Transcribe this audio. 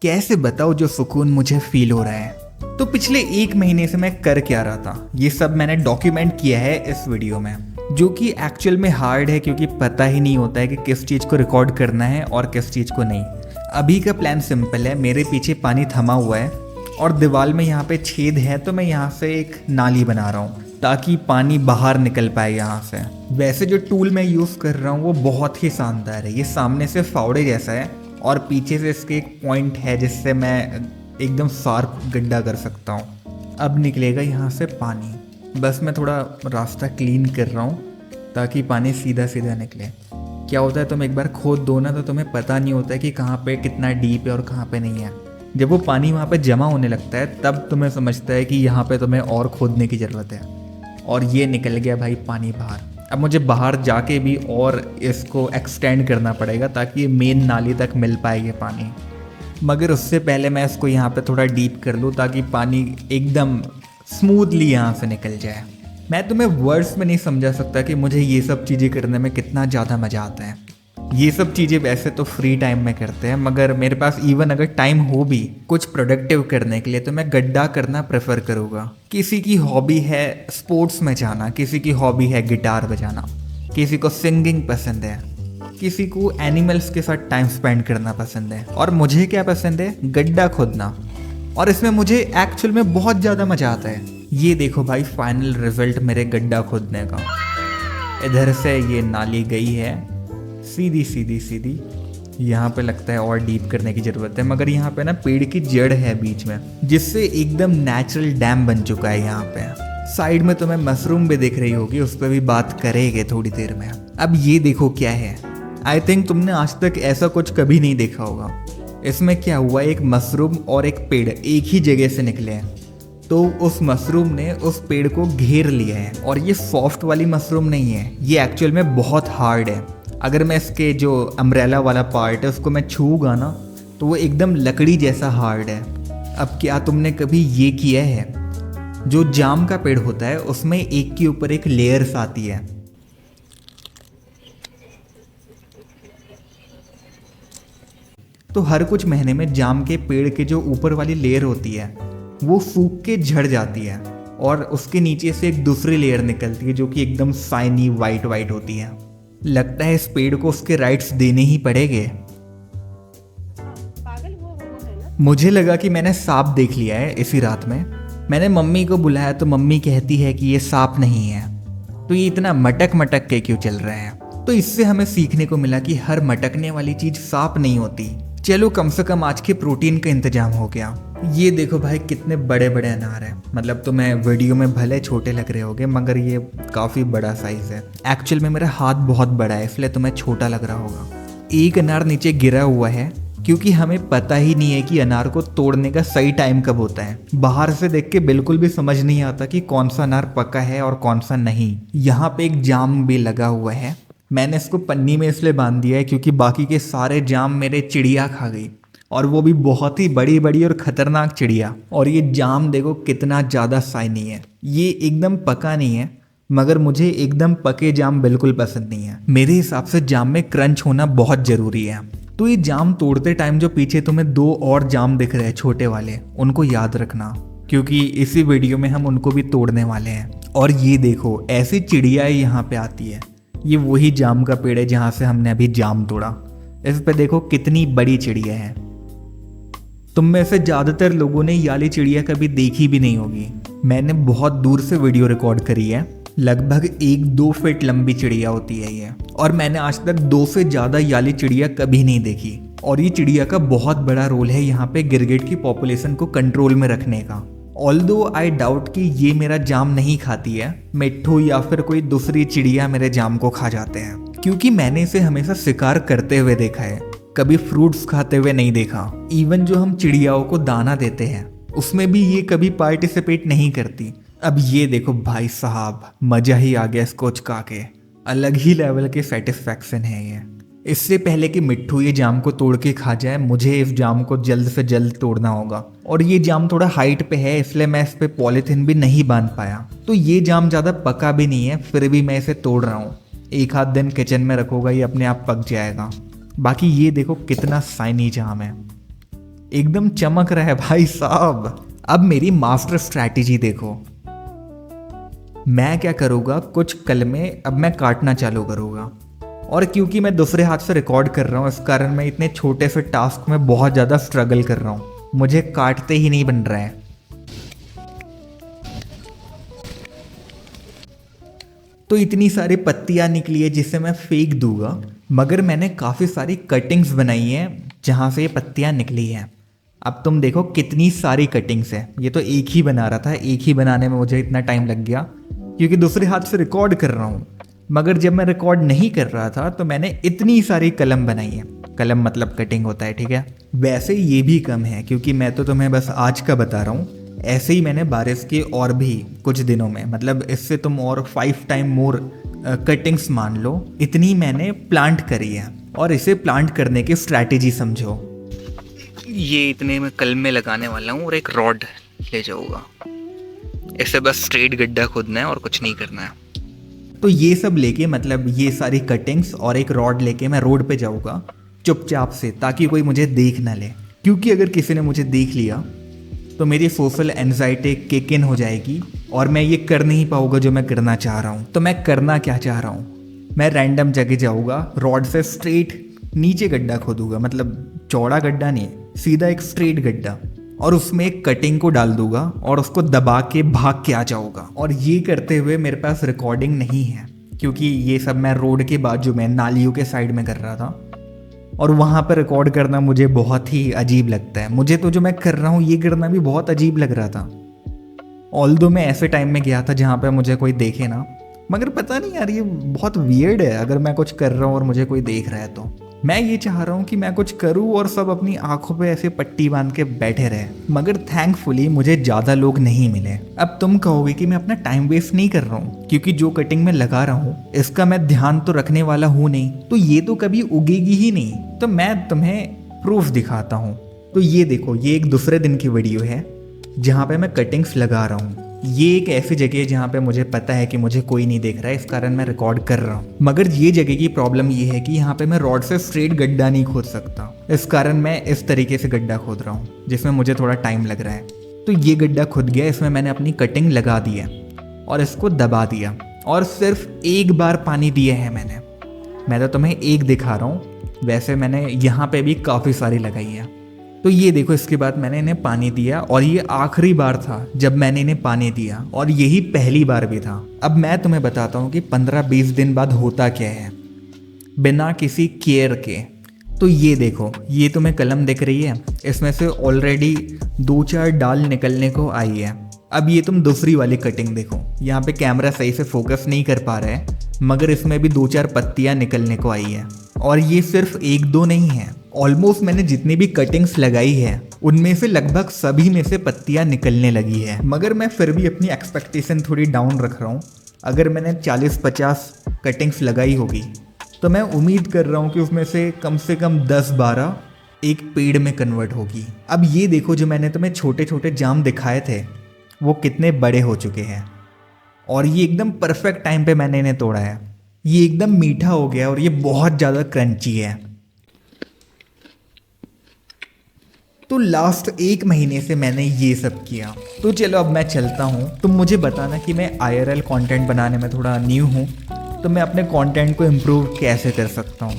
कैसे बताओ जो सुकून मुझे फील हो रहा है। तो पिछले 1 महीने से मैं कर क्या रहा था, ये सब मैंने डॉक्यूमेंट किया है इस वीडियो में, जो कि एक्चुअल में हार्ड है क्योंकि पता ही नहीं होता है कि किस चीज़ को रिकॉर्ड करना है और किस चीज़ को नहीं। अभी का प्लान सिंपल है, मेरे पीछे पानी थमा हुआ है और दीवार में यहाँ पे छेद है, तो मैं यहाँ से एक नाली बना रहा हूँ ताकि पानी बाहर निकल पाए यहाँ से। वैसे जो टूल मैं यूज़ कर रहा हूँ वो बहुत ही शानदार है। ये सामने से फावड़े जैसा है और पीछे से इसके एक पॉइंट है जिससे मैं एकदम शार्प गड्ढा कर सकता हूँ। अब निकलेगा यहाँ से पानी, बस मैं थोड़ा रास्ता क्लीन कर रहा हूँ ताकि पानी सीधा सीधा निकले। क्या होता है, तुम एक बार खोद दो ना तो तुम्हें पता नहीं होता है कि कहाँ पे कितना डीप है और कहाँ पे नहीं है। जब वो पानी वहाँ पे जमा होने लगता है तब तुम्हें समझता है कि यहाँ पे तुम्हें और खोदने की ज़रूरत है। और ये निकल गया भाई पानी बाहर। अब मुझे बाहर जाके भी और इसको एक्सटेंड करना पड़ेगा ताकि ये मेन नाली तक मिल पाए ये पानी। मगर उससे पहले मैं इसको यहाँ पे थोड़ा डीप कर लूँ ताकि पानी एकदम स्मूथली यहाँ से निकल जाए। मैं तुम्हें वर्ड्स में नहीं समझा सकता कि मुझे ये सब चीज़ें करने में कितना ज़्यादा मज़ा आता है। ये सब चीज़ें वैसे तो फ्री टाइम में करते हैं, मगर मेरे पास इवन अगर टाइम हो भी कुछ प्रोडक्टिव करने के लिए तो मैं गड्ढा करना प्रेफर करूँगा। किसी की हॉबी है स्पोर्ट्स में जाना, किसी की हॉबी है गिटार बजाना, किसी को सिंगिंग पसंद है, किसी को एनिमल्स के साथ टाइम स्पेंड करना पसंद है, और मुझे क्या पसंद है, गड्ढा खोदना। और इसमें मुझे एक्चुअल में बहुत ज़्यादा मज़ा आता है। ये देखो भाई फाइनल रिजल्ट मेरे गड्ढा खोदने का। इधर से ये नाली गई है सीधी सीधी सीधी, यहाँ पे लगता है और डीप करने की ज़रूरत है, मगर यहाँ पे ना पेड़ की जड़ है बीच में जिससे एकदम नेचुरल डैम बन चुका है। यहाँ पे साइड में तुम्हें मशरूम भी दिख रही होगी, उस पर भी बात करेंगे थोड़ी देर में। अब ये देखो क्या है, आई थिंक तुमने आज तक ऐसा कुछ कभी नहीं देखा होगा। इसमें क्या हुआ, एक मशरूम और एक पेड़ एक ही जगह से निकले हैं, तो उस मशरूम ने उस पेड़ को घेर लिया है। और ये सॉफ्ट वाली मशरूम नहीं है, ये एक्चुअल में बहुत हार्ड है। अगर मैं इसके जो अम्ब्रेला वाला पार्ट है उसको मैं छूऊंगा ना तो वो एकदम लकड़ी जैसा हार्ड है। अब क्या तुमने कभी ये किया है, जो जाम का पेड़ होता है उसमें एक के ऊपर एक लेयर्स आती है, तो हर कुछ महीने में जाम के पेड़ के जो ऊपर वाली लेयर होती है वो सूख के झड़ जाती है और उसके नीचे से एक दूसरी लेयर निकलती है जो कि एकदम शाइनी वाइट वाइट होती है। लगता है इस पेड़ को उसके राइट्स देने ही पड़ेंगे। मुझे लगा कि मैंने सांप देख लिया है इसी रात में। मैंने मम्मी को बुलाया तो मम्मी कहती है कि ये सांप नहीं है, तो ये इतना मटक मटक के क्यों चल रहा है। तो इससे हमें सीखने को मिला कि हर मटकने वाली चीज सांप नहीं होती। चलो कम से कम आज के प्रोटीन का इंतजाम हो गया। ये देखो भाई कितने बड़े बड़े अनार हैं, मतलब तुम्हें वीडियो में भले छोटे लग रहे होंगे मगर ये काफ़ी बड़ा साइज़ है। एक्चुअल में मेरा हाथ बहुत बड़ा है इसलिए तुम्हें छोटा लग रहा होगा। एक अनार नीचे गिरा हुआ है क्योंकि हमें पता ही नहीं है कि अनार को तोड़ने का सही टाइम कब होता है। बाहर से देख के बिल्कुल भी समझ नहीं आता कि कौन सा अनार पका है और कौन सा नहीं। यहाँ पे एक जाम भी लगा हुआ है, मैंने इसको पन्नी में इसलिए बांध दिया है क्योंकि बाकी के सारे जाम मेरे चिड़िया खा गई, और वो भी बहुत ही बड़ी बड़ी और खतरनाक चिड़िया। और ये जाम देखो कितना ज़्यादा शाइनी है। ये एकदम पका नहीं है मगर मुझे एकदम पके जाम बिल्कुल पसंद नहीं है। मेरे हिसाब से जाम में क्रंच होना बहुत ज़रूरी है। तो ये जाम तोड़ते टाइम जो पीछे तुम्हें 2 और जाम दिख रहे हैं छोटे वाले, उनको याद रखना क्योंकि इसी वीडियो में हम उनको भी तोड़ने वाले हैं। और ये देखो ऐसी चिड़िया यहाँ पे आती है, ये वही जाम का पेड़ है जहाँ से हमने अभी जाम तोड़ा। इस पे देखो कितनी बड़ी चिड़िया है। तुम में से ज़्यादातर लोगों ने ये वाली चिड़िया कभी देखी भी नहीं होगी। मैंने बहुत दूर से वीडियो रिकॉर्ड करी है, लगभग 1-2 फीट लंबी चिड़िया होती है ये, और मैंने आज तक 2 से ज़्यादा ये वाली चिड़िया कभी नहीं देखी। और ये चिड़िया का बहुत बड़ा रोल है यहाँ पे गिरगिट की पॉपुलेशन को कंट्रोल में रखने का। ऑल्दो आई डाउट कि ये मेरा जाम नहीं खाती है, मिट्ठू या फिर कोई दूसरी चिड़िया मेरे जाम को खा जाते हैं, क्योंकि मैंने इसे हमेशा शिकार करते हुए देखा है, कभी फ्रूट्स खाते हुए नहीं देखा। इवन जो हम चिड़ियाओं को दाना देते हैं उसमें भी ये कभी पार्टिसिपेट नहीं करती। अब ये देखो भाई साहब, मजा ही आ गया इसको चका के, अलग ही लेवल के सेटिस्फैक्शन है ये। इससे पहले कि मिट्ठू ये जाम को तोड़ के खा जाए, मुझे इस जाम को जल्द से जल्द तोड़ना होगा। और ये जाम थोड़ा हाइट पे है इसलिए मैं इस पे पॉलीथिन भी नहीं बांध पाया। तो ये जाम ज़्यादा पका भी नहीं है, फिर भी मैं इसे तोड़ रहा हूँ। 1 आध दिन किचन में रखोगा ये अपने आप पक जाएगा। बाकी ये देखो कितना शाइनी जाम है। एकदम चमक रहा है भाई साहब। अब मेरी मास्टर स्ट्रैटेजी देखो। मैं क्या करूँगा, कुछ कलमें अब मैं काटना चालू करूँगा, और क्योंकि मैं दूसरे हाथ से रिकॉर्ड कर रहा हूँ इस कारण मैं इतने छोटे से टास्क में बहुत ज़्यादा स्ट्रगल कर रहा हूँ, मुझे काटते ही नहीं बन रहा है। तो इतनी सारी पत्तियाँ निकली है जिसे मैं फेंक दूंगा, मगर मैंने काफ़ी सारी कटिंग्स बनाई हैं जहाँ से ये पत्तियाँ निकली हैं। अब तुम देखो कितनी सारी कटिंग्स है। ये तो एक ही बना रहा था, एक ही बनाने में मुझे इतना टाइम लग गया क्योंकि दूसरे हाथ से रिकॉर्ड कर रहा हूँ। मगर जब मैं रिकॉर्ड नहीं कर रहा था तो मैंने इतनी सारी कलम बनाई है। कलम मतलब कटिंग होता है, ठीक है। वैसे ये भी कम है क्योंकि मैं तो तुम्हें बस आज का बता रहा हूँ। ऐसे ही मैंने बारिश के और भी कुछ दिनों में, मतलब इससे तुम और 5 टाइम मोर कटिंग्स मान लो, इतनी मैंने प्लांट करी है। और इसे प्लांट करने की स्ट्रैटेजी समझो। ये इतने में कलमे लगाने वाला हूँ और एक रॉड ले जाऊँगा। इसे बस स्ट्रेट गड्ढा खोदना है और कुछ नहीं करना है। तो ये सब लेके, मतलब ये सारी कटिंग्स और एक रॉड लेके मैं रोड पे जाऊँगा चुपचाप से, ताकि कोई मुझे देख ना ले। क्योंकि अगर किसी ने मुझे देख लिया तो मेरी सोशल एंजाइटी किक इन हो जाएगी और मैं ये कर नहीं पाऊंगा जो मैं करना चाह रहा हूँ। तो मैं करना क्या चाह रहा हूँ, मैं रैंडम जगह जाऊँगा, रॉड से स्ट्रेट नीचे गड्ढा खोदूंगा, मतलब चौड़ा गड्ढा नहीं, सीधा एक स्ट्रेट गड्ढा, और उसमें एक कटिंग को डाल दूंगा और उसको दबा के भाग के आ जाऊंगा। और ये करते हुए मेरे पास रिकॉर्डिंग नहीं है क्योंकि ये सब मैं रोड के बाजू में नालियों के साइड में कर रहा था, और वहाँ पर रिकॉर्ड करना मुझे बहुत ही अजीब लगता है। मुझे तो जो मैं कर रहा हूँ ये करना भी बहुत अजीब लग रहा था। ऑल्दो मैं ऐसे टाइम में गया था जहाँ पे मुझे कोई देखे ना, मगर पता नहीं यार, ये बहुत वियर्ड है अगर मैं कुछ कर रहा हूँ और मुझे कोई देख रहा है। तो मैं ये चाह रहा हूँ कि मैं कुछ करूँ और सब अपनी आंखों पे ऐसे पट्टी बांध के बैठे रहे, मगर थैंकफुली मुझे ज़्यादा लोग नहीं मिले। अब तुम कहोगे कि मैं अपना टाइम वेस्ट नहीं कर रहा हूँ क्योंकि जो कटिंग में लगा रहा हूँ इसका मैं ध्यान तो रखने वाला हूँ नहीं, तो ये तो कभी उगेगी ही नहीं। तो मैं तुम्हें प्रूफ दिखाता हूँ। तो ये देखो, ये एक दूसरे दिन की वीडियो है जहाँ पे मैं कटिंग्स लगा रहा हूँ। ये एक ऐसी जगह है जहाँ पे मुझे पता है कि मुझे कोई नहीं देख रहा है, इस कारण मैं रिकॉर्ड कर रहा हूँ। मगर ये जगह की प्रॉब्लम ये है कि यहाँ पे मैं रॉड से स्ट्रेट गड्ढा नहीं खोद सकता, इस कारण मैं इस तरीके से गड्ढा खोद रहा हूँ जिसमें मुझे थोड़ा टाइम लग रहा है। तो ये गड्ढा खुद गया, इसमें मैंने अपनी कटिंग लगा दी है और इसको दबा दिया, और सिर्फ एक बार पानी दिया है मैंने। मैं तो तुम्हें एक दिखा रहा हूँ, वैसे मैंने यहाँ पे भी काफ़ी सारी लगाई है। तो ये देखो, इसके बाद मैंने इन्हें पानी दिया और ये आखिरी बार था जब मैंने इन्हें पानी दिया, और यही पहली बार भी था। अब मैं तुम्हें बताता हूँ कि 15-20 दिन बाद होता क्या है बिना किसी केयर के। तो ये देखो, ये तुम्हें कलम दिख रही है, इसमें से ऑलरेडी 2-4 डाल निकलने को आई है। अब ये तुम दूसरी वाली कटिंग देखो, यहाँ पे कैमरा सही से फोकस नहीं कर पा रहा है, मगर इसमें भी 2-4 पत्तियाँ निकलने को आई है। और ये सिर्फ 1-2 नहीं है, ऑलमोस्ट मैंने जितनी भी कटिंग्स लगाई है उनमें से लगभग सभी में से पत्तियां निकलने लगी है। मगर मैं फिर भी अपनी एक्सपेक्टेशन थोड़ी डाउन रख रहा हूँ। अगर मैंने 40-50 कटिंग्स लगाई होगी तो मैं उम्मीद कर रहा हूँ कि उसमें से कम 10-12 एक पेड़ में कन्वर्ट होगी। अब ये देखो, जो मैंने तुम्हें छोटे छोटे जाम दिखाए थे वो कितने बड़े हो चुके हैं, और ये एकदम परफेक्ट टाइम पे मैंने इन्हें तोड़ा है। ये एकदम मीठा हो गया और ये बहुत ज़्यादा क्रंची है। तो लास्ट 1 महीने से मैंने ये सब किया। तो चलो अब मैं चलता हूँ। तुम मुझे बताना कि मैं IRL कंटेंट बनाने में थोड़ा न्यू हूँ, तो मैं अपने कंटेंट को इम्प्रूव कैसे कर सकता हूँ।